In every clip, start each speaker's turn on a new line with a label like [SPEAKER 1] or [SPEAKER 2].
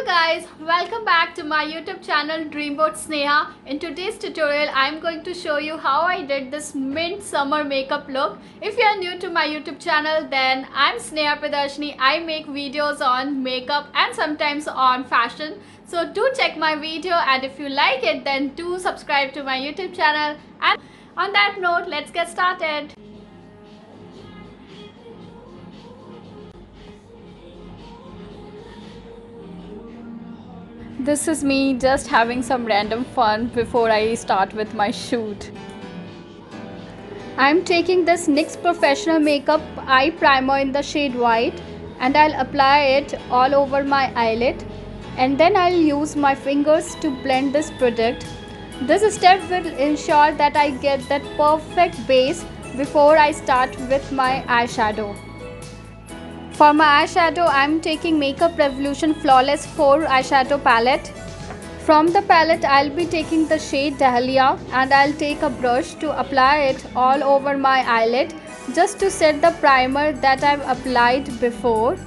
[SPEAKER 1] guys, welcome back to my YouTube channel Dreamboat Sneha. In today's tutorial, I'm going to show you how I did this mint summer makeup look. If you are new to my YouTube channel, then I'm Sneha Pradarshini. I make videos on makeup and sometimes on fashion. So do check my video, and if you like it, then do subscribe to my YouTube channel. And on that note, let's get started. This is me just having some random fun before I start with my shoot. I'm taking this NYX Professional Makeup Eye Primer in the shade white, and I'll apply it all over my eyelid, and then I'll use my fingers to blend this product. This step will ensure that I get that perfect base before I start with my eyeshadow. For my eyeshadow, I'm taking Makeup Revolution Flawless 4 eyeshadow palette. From the palette, I'll be taking the shade Dahlia, and I'll take a brush to apply it all over my eyelid just to set the primer that I've applied before.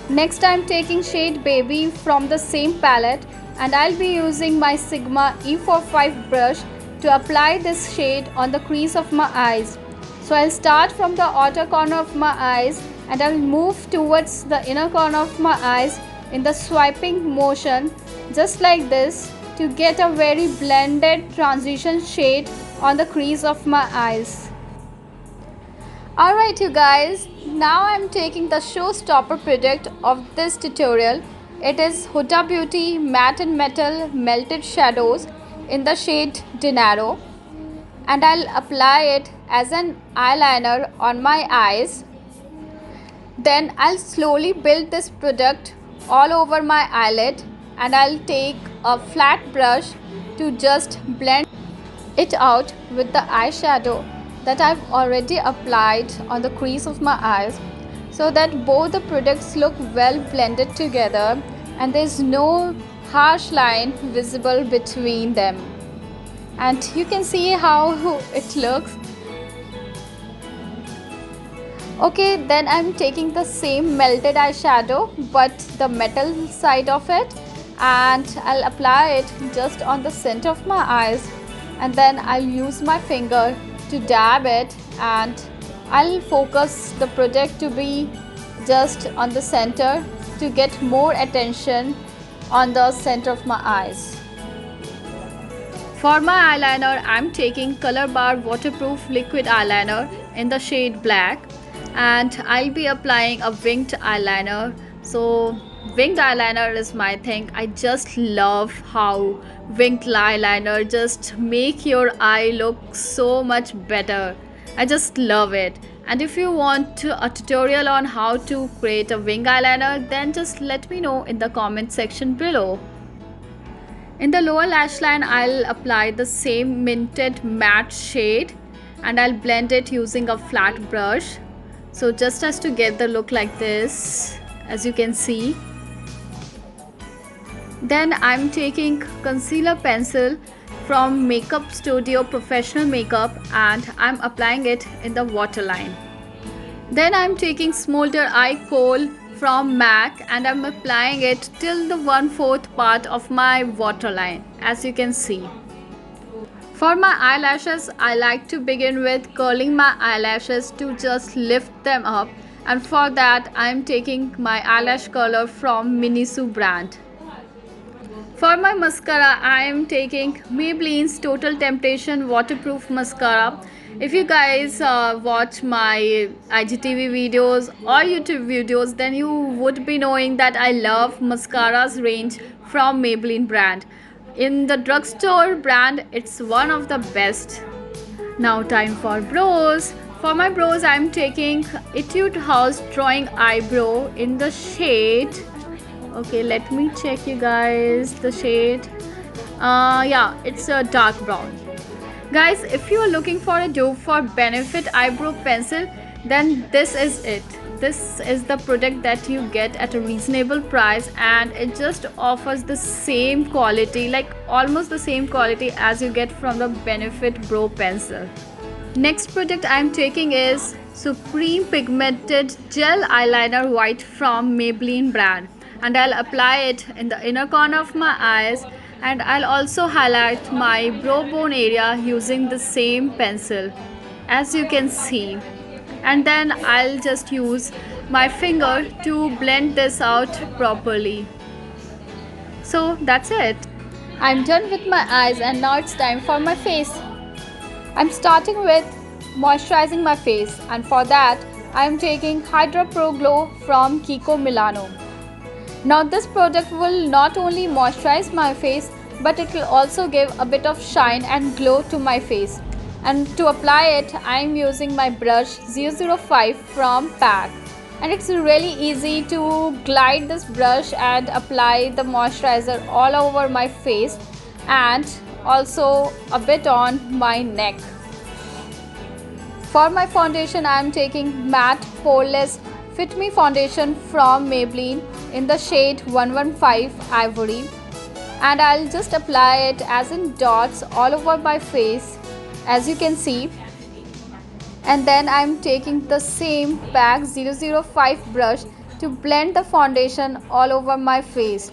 [SPEAKER 1] Next, I'm taking shade Baby from the same palette, and I'll be using my Sigma E45 brush to apply this shade on the crease of my eyes. So I'll start from the outer corner of my eyes, and I'll move towards the inner corner of my eyes in the swiping motion, just like this, to get a very blended transition shade on the crease of my eyes. Alright you guys, now I'm taking the showstopper product of this tutorial. It is Huda Beauty Matte and Metal Melted Shadows in the shade Dinero, and I'll apply it as an eyeliner on my eyes. Then I'll slowly build this product all over my eyelid, and I'll take a flat brush to just blend it out with the eyeshadow that I've already applied on the crease of my eyes, so that both the products look well blended together and there's no harsh line visible between them. And you can see how it looks. Okay, then I'm taking the same melted eyeshadow but the metal side of it, and I'll apply it just on the center of my eyes, and then I'll use my finger to dab it, and I'll focus the product to be just on the center to get more attention on the center of my eyes. For my eyeliner, I'm taking Color Bar Waterproof Liquid Eyeliner in the shade Black, and I'll be applying a winged eyeliner. So winged eyeliner is my thing. I just love how winged eyeliner just make your eye look so much better. I just love it. And if you want a tutorial on how to create a winged eyeliner, then just let me know in the comment section below. In the lower lash line, I'll apply the same minted matte shade, and I'll blend it using a flat brush. So just as to get the look like this, as you can see. Then I'm taking concealer pencil from Makeup Studio Professional Makeup, and I'm applying it in the waterline. Then I'm taking Smolder Eye Kohl from MAC, and I'm applying it till the 1/4 part of my waterline, as you can see. For my eyelashes, I like to begin with curling my eyelashes to just lift them up, and for that I'm taking my eyelash curler from Miniso brand. For my mascara, I am taking Maybelline's Total Temptation Waterproof Mascara. If you guys watch my IGTV videos or YouTube videos, then you would be knowing that I love mascaras range from Maybelline brand. In the drugstore brand, it's one of the best. Now time for brows. For my brows, I'm taking Etude House Drawing Eyebrow in the shade, okay, let me check you guys the shade. Yeah, it's a dark brown. Guys, if you are looking for a dupe for Benefit eyebrow pencil, then this is it. This is the product that you get at a reasonable price, and it just offers the same quality, like almost the same quality as you get from the Benefit brow pencil. Next product I'm taking is Supreme Pigmented Gel Eyeliner White from Maybelline brand. and I'll apply it in the inner corner of my eyes, and I'll also highlight my brow bone area using the same pencil, as you can see. And then I'll just use my finger to blend this out properly. So that's it. I'm done with my eyes and now it's time for my face. I'm starting with moisturizing my face, and for that I'm taking Hydra Pro Glow from Kiko Milano. Now this product will not only moisturize my face, but it will also give a bit of shine and glow to my face. And to apply it, I am using my brush 005 from PAC. And it's really easy to glide this brush and apply the moisturizer all over my face and also a bit on my neck. For my foundation, I am taking matte poreless Fit Me foundation from Maybelline in the shade 115 Ivory, and I'll just apply it as in dots all over my face, as you can see. And then I'm taking the same PAC 005 brush to blend the foundation all over my face.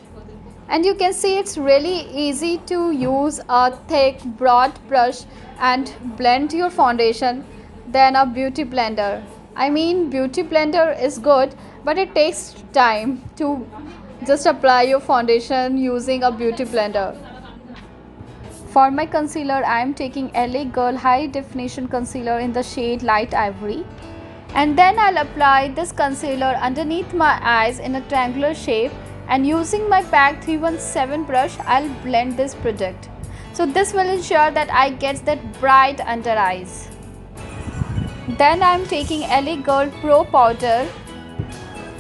[SPEAKER 1] And you can see it's really easy to use a thick broad brush and blend your foundation than a beauty blender. I mean, beauty blender is good, but it takes time to just apply your foundation using a beauty blender. For my concealer, I am taking LA Girl High Definition Concealer in the shade Light Ivory. And then I'll apply this concealer underneath my eyes in a triangular shape, and using my PAC 317 brush, I'll blend this product. So this will ensure that I get that bright under eyes. Then I am taking LA Girl Pro Powder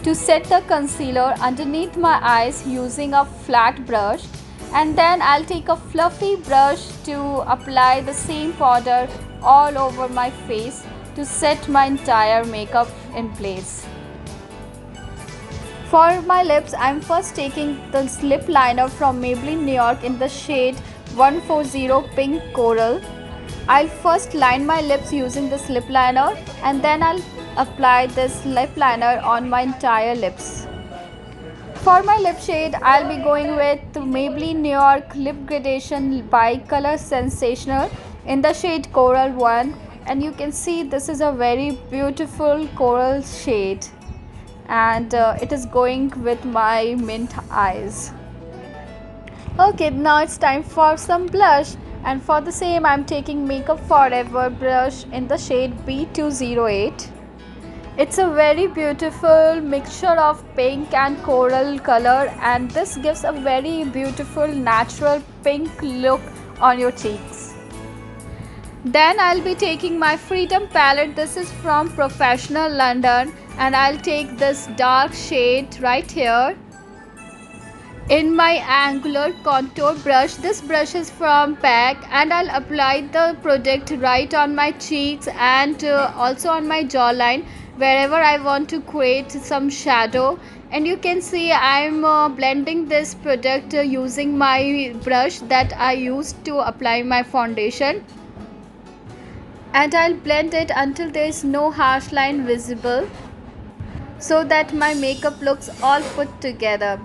[SPEAKER 1] to set the concealer underneath my eyes using a flat brush, and then I'll take a fluffy brush to apply the same powder all over my face to set my entire makeup in place. For my lips, I'm first taking this lip liner from Maybelline New York in the shade 140 Pink Coral. I'll first line my lips using this lip liner, and then I'll apply this lip liner on my entire lips. For my lip shade, I'll be going with Maybelline New York Lip Gradation by Color Sensational in the shade Coral 1, and you can see this is a very beautiful coral shade, and it is going with my mint eyes. Okay, now it's time for some blush, and for the same I'm taking Makeup Forever brush in the shade B208. It's a very beautiful mixture of pink and coral color, and this gives a very beautiful natural pink look on your cheeks. Then I'll be taking my Freedom palette. This is from Professional London, and I'll take this dark shade right here in my angular contour brush. This brush is from PAC, and I'll apply the product right on my cheeks and also on my jawline, wherever I want to create some shadow. And you can see I'm blending this product using my brush that I used to apply my foundation, and I'll blend it until there is no harsh line visible, so that my makeup looks all put together.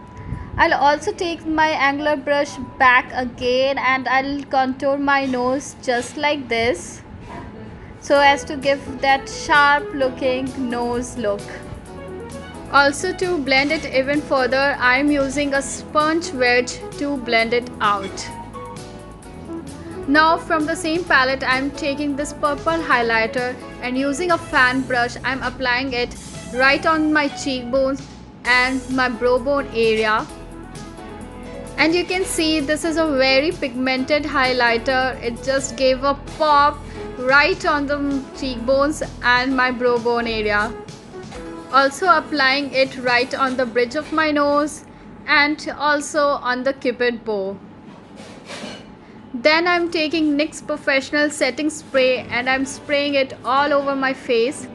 [SPEAKER 1] I'll also take my angular brush back again, and I'll contour my nose just like this, so as to give that sharp looking nose look. Also, to blend it even further, I'm using a sponge wedge to blend it out. Now from the same palette, I'm taking this purple highlighter, and using a fan brush, I'm applying it right on my cheekbones and my brow bone area. And you can see this is a very pigmented highlighter. It just gave a pop right on the cheekbones and my brow bone area. Also applying it right on the bridge of my nose and also on the cupid bow. Then I'm taking NYX Professional Setting Spray, and I'm spraying it all over my face.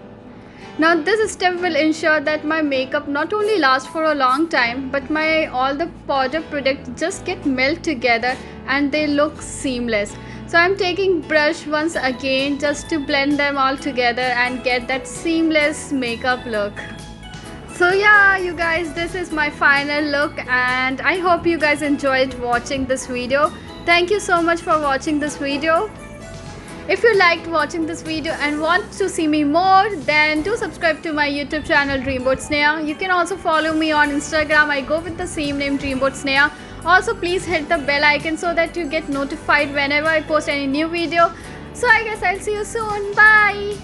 [SPEAKER 1] Now this step will ensure that my makeup not only lasts for a long time, but all the powder products just get melt together and they look seamless. So I'm taking brush once again just to blend them all together and get that seamless makeup look. So yeah, you guys, this is my final look and I hope you guys enjoyed watching this video. Thank you so much for watching this video. If you liked watching this video and want to see me more, then do subscribe to my YouTube channel Dreamboat Sneha. You can also follow me on Instagram. I go with the same name, Dreamboat Sneha. Also, please hit the bell icon so that you get notified whenever I post any new video. So I guess I'll see you soon. Bye.